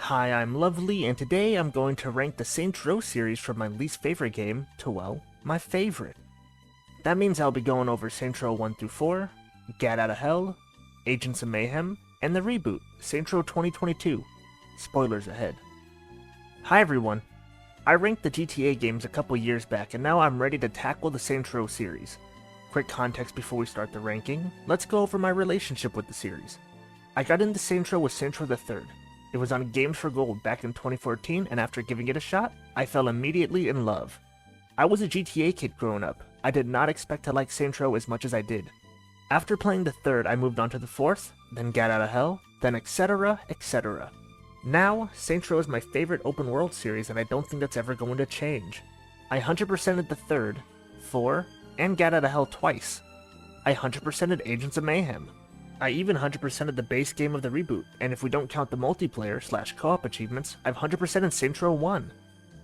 Hi, I'm Lovely, and today I'm going to rank the Saints Row series from my least favorite game to, well, my favorite. That means I'll be going over Saints Row 1 through 4, Get Out of Hell, Agents of Mayhem, and the reboot, Saints Row 2022. Spoilers ahead. Hi everyone. I ranked the GTA games a couple years back, and now I'm ready to tackle the Saints Row series. Quick context before we start the ranking, let's go over my relationship with the series. I got into Saints Row with Saints Row the 3rd. It was on Games for Gold back in 2014, and after giving it a shot, I fell immediately in love. I was a GTA kid growing up. I did not expect to like Saints Row as much as I did. After playing the 3rd, I moved on to the 4th, then Get Out of Hell, then etc, etc. Now, Saints Row is my favorite open world series, and I don't think that's ever going to change. I 100%ed the 3rd, 4, and Get Out of Hell twice. I 100%ed Agents of Mayhem. I even 100%ed the base game of the reboot, and if we don't count the multiplayer / co-op achievements, I've 100%ed Saints Row 1.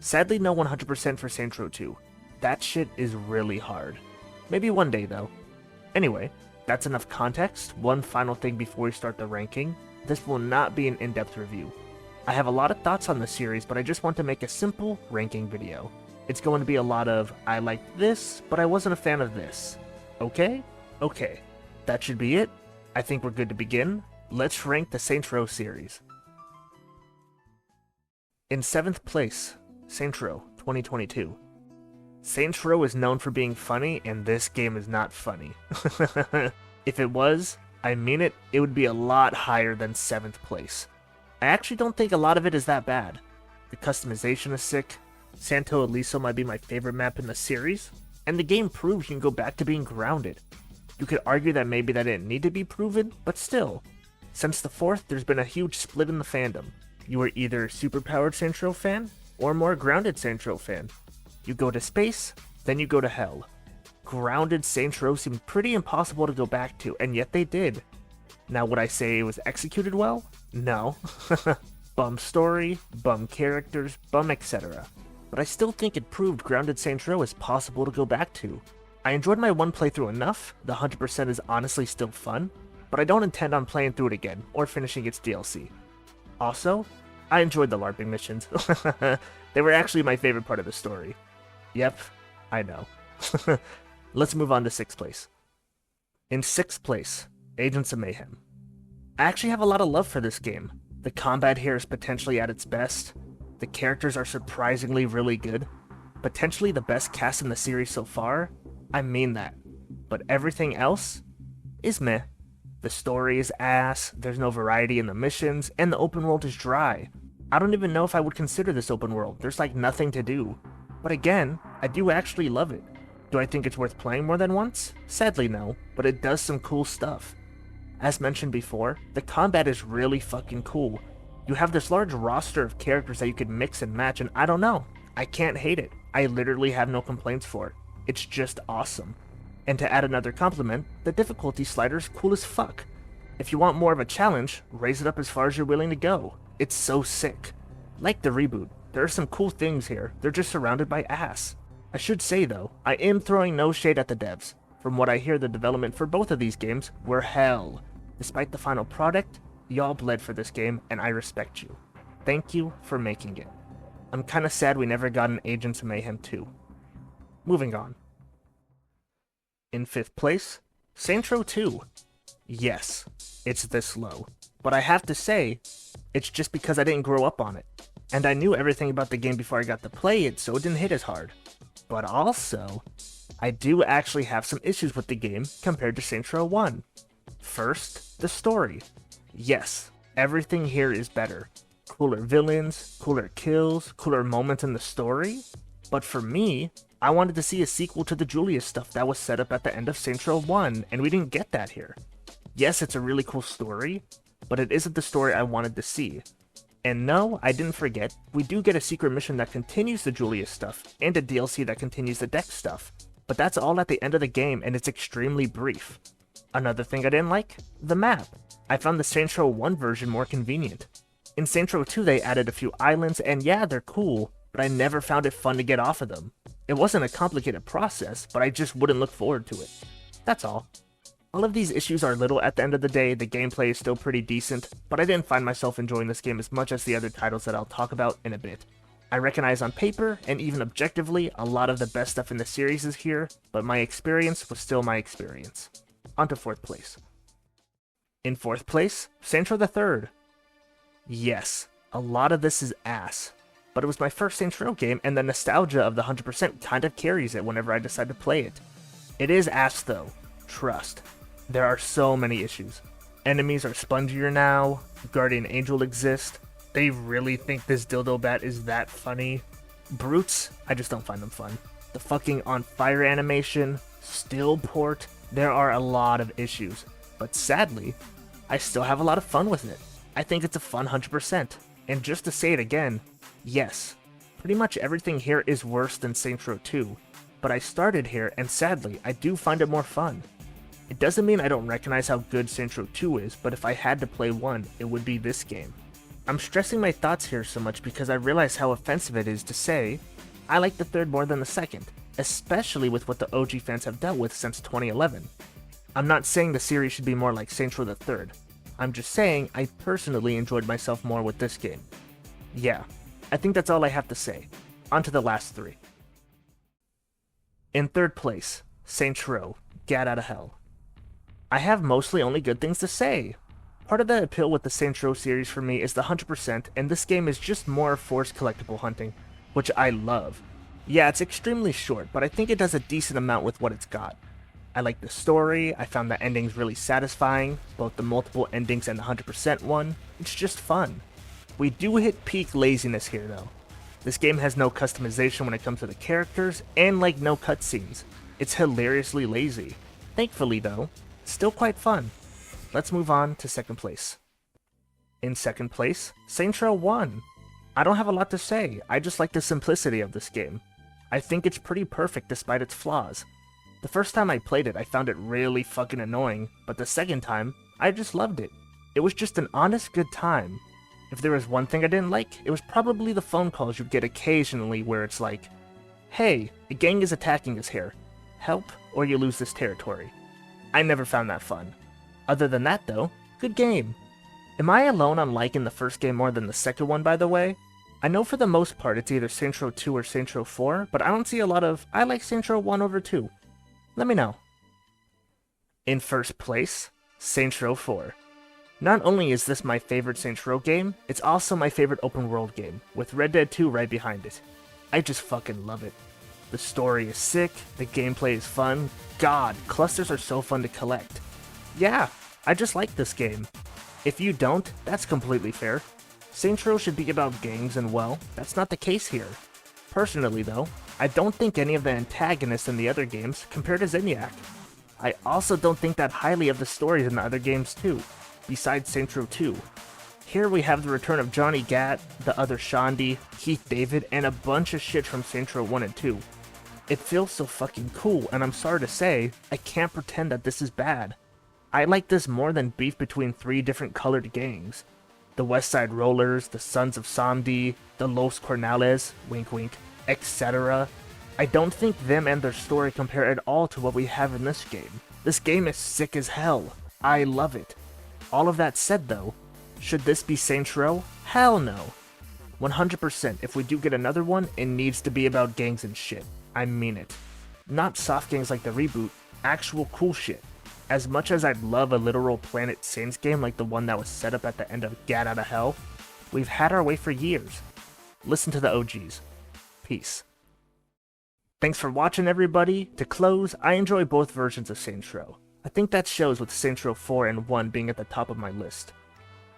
Sadly, no 100% for Saints Row 2. That shit is really hard. Maybe one day though. Anyway, that's enough context. One final thing before we start the ranking. This will not be an in-depth review. I have a lot of thoughts on the series, but I just want to make a simple ranking video. It's going to be a lot of, I liked this, but I wasn't a fan of this. Okay? Okay. That should be it. I think we're good to begin. Let's rank the Saints Row series. In 7th place, Saints Row 2022. Saints Row is known for being funny, and this game is not funny. If it was, I mean it, it would be a lot higher than 7th place. I actually don't think a lot of it is that bad. The customization is sick, Santo Ileso might be my favorite map in the series, and the game proves you can go back to being grounded. You could argue that maybe that didn't need to be proven, but still. Since the 4th, there's been a huge split in the fandom. You are either a superpowered Saints Row fan, or a more grounded Saints Row fan. You go to space, then you go to hell. Grounded Saints Row seemed pretty impossible to go back to, and yet they did. Now would I say it was executed well? No. Bum story, bum characters, bum etc. But I still think it proved grounded Saints Row is possible to go back to. I enjoyed my one playthrough enough, the 100% is honestly still fun, but I don't intend on playing through it again, or finishing its DLC. Also, I enjoyed the LARPing missions. They were actually my favorite part of the story. Yep, I know. Let's move on to 6th place. In 6th place, Agents of Mayhem. I actually have a lot of love for this game. The combat here is potentially at its best. The characters are surprisingly really good. Potentially the best cast in the series so far. I mean that. But everything else is meh. The story is ass, there's no variety in the missions, and the open world is dry. I don't even know if I would consider this open world, there's like nothing to do. But again, I do actually love it. Do I think it's worth playing more than once? Sadly no, but it does some cool stuff. As mentioned before, the combat is really fucking cool. You have this large roster of characters that you could mix and match, and I don't know, I can't hate it. I literally have no complaints for it. It's just awesome. And to add another compliment, the difficulty slider is cool as fuck. If you want more of a challenge, raise it up as far as you're willing to go. It's so sick. Like the reboot, there are some cool things here, they're just surrounded by ass. I should say though, I am throwing no shade at the devs. From what I hear, the development for both of these games were hell. Despite the final product, y'all bled for this game, and I respect you. Thank you for making it. I'm kinda sad we never got an Agents of Mayhem 2. Moving on. In 5th place, Saints Row 2. Yes, it's this low. But I have to say, it's just because I didn't grow up on it. And I knew everything about the game before I got to play it, so it didn't hit as hard. But also, I do actually have some issues with the game compared to Saints Row 1. First, the story. Yes, everything here is better. Cooler villains, cooler kills, cooler moments in the story. But for me, I wanted to see a sequel to the Julius stuff that was set up at the end of Saints Row 1, and we didn't get that here. Yes, it's a really cool story, but it isn't the story I wanted to see. And no, I didn't forget, we do get a secret mission that continues the Julius stuff, and a DLC that continues the Dex stuff. But that's all at the end of the game, and it's extremely brief. Another thing I didn't like? The map. I found the Saints Row 1 version more convenient. In Saints Row 2 they added a few islands, and yeah, they're cool, but I never found it fun to get off of them. It wasn't a complicated process, but I just wouldn't look forward to it. That's all. All of these issues are little at the end of the day, the gameplay is still pretty decent, but I didn't find myself enjoying this game as much as the other titles that I'll talk about in a bit. I recognize on paper, and even objectively, a lot of the best stuff in the series is here, but my experience was still my experience. On to 4th place. In 4th place, Saints Row the Third. Yes, a lot of this is ass, but it was my first Saints Row game, and the nostalgia of the 100% kind of carries it whenever I decide to play it. It is ass though, trust. There are so many issues. Enemies are spongier now, Guardian Angel exists, they really think this dildo bat is that funny. Brutes, I just don't find them fun. The fucking on fire animation, still port, there are a lot of issues, but sadly, I still have a lot of fun with it. I think it's a fun 100%, and just to say it again, yes, pretty much everything here is worse than Saints Row 2, but I started here and sadly, I do find it more fun. It doesn't mean I don't recognize how good Saints Row 2 is, but if I had to play one, it would be this game. I'm stressing my thoughts here so much because I realize how offensive it is to say, I like the third more than the second, especially with what the OG fans have dealt with since 2011. I'm not saying the series should be more like Saints Row the Third. I'm just saying I personally enjoyed myself more with this game. Yeah, I think that's all I have to say. On to the last 3. In 3rd place, Saints Row, Get Outta Hell. I have mostly only good things to say. Part of the appeal with the Saints Row series for me is the 100%, and this game is just more forced collectible hunting, which I love. Yeah, it's extremely short, but I think it does a decent amount with what it's got. I like the story, I found the endings really satisfying, both the multiple endings and the 100% one. It's just fun. We do hit peak laziness here though. This game has no customization when it comes to the characters, and like no cutscenes. It's hilariously lazy. Thankfully though, still quite fun. Let's move on to 2nd place. In 2nd place, Saints Row 1. I don't have a lot to say, I just like the simplicity of this game. I think it's pretty perfect despite its flaws. The first time I played it, I found it really fucking annoying, but the second time, I just loved it. It was just an honest good time. If there was one thing I didn't like, it was probably the phone calls you'd get occasionally where it's like, hey, a gang is attacking us here. Help, or you lose this territory. I never found that fun. Other than that though, good game. Am I alone on liking the first game more than the second one, by the way? I know for the most part it's either Saints Row 2 or Saints Row 4, but I don't see a lot of, I like Saints Row 1 over 2. Let me know. In 1st place, Saints Row 4. Not only is this my favorite Saints Row game, it's also my favorite open world game, with Red Dead 2 right behind it. I just fucking love it. The story is sick, the gameplay is fun, god, clusters are so fun to collect. Yeah, I just like this game. If you don't, that's completely fair. Saints Row should be about gangs and well, that's not the case here. Personally though, I don't think any of the antagonists in the other games compare to Zinyak. I also don't think that highly of the stories in the other games too, besides Saints Row 2. Here we have the return of Johnny Gat, the other Shandy, Keith David, and a bunch of shit from Saints Row 1 and 2. It feels so fucking cool, and I'm sorry to say, I can't pretend that this is bad. I like this more than beef between 3 different colored gangs. The West Side Rollers, the Sons of Samdi, the Los Cornales, wink wink, etc. I don't think them and their story compare at all to what we have in this game. This game is sick as hell. I love it. All of that said though, should this be Saints Row? Hell no. 100% if we do get another one, it needs to be about gangs and shit. I mean it. Not soft gangs like the reboot, actual cool shit. As much as I'd love a literal Planet Saints game like the one that was set up at the end of Get Outta Hell, we've had our way for years. Listen to the OGs. Peace. Thanks for watching everybody. To close, I enjoy both versions of Saints Row. I think that shows with Saints Row 4 and 1 being at the top of my list.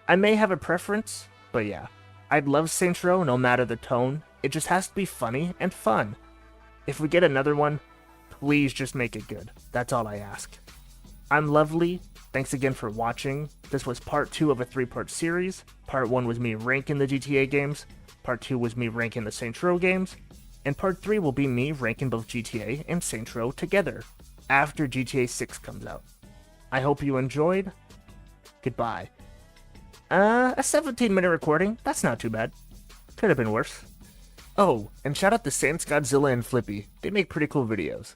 I may have a preference, but yeah. I'd love Saints Row no matter the tone, it just has to be funny and fun. If we get another one, please just make it good. That's all I ask. I'm Lovely, thanks again for watching. This was part 2 of a 3-part series. Part 1 was me ranking the GTA games, part 2 was me ranking the Saints Row games, and part 3 will be me ranking both GTA and Saints Row together, after GTA 6 comes out. I hope you enjoyed. Goodbye. A 17-minute recording, that's not too bad. Could have been worse. Oh, and shout out to Sans Godzilla and Flippy, they make pretty cool videos.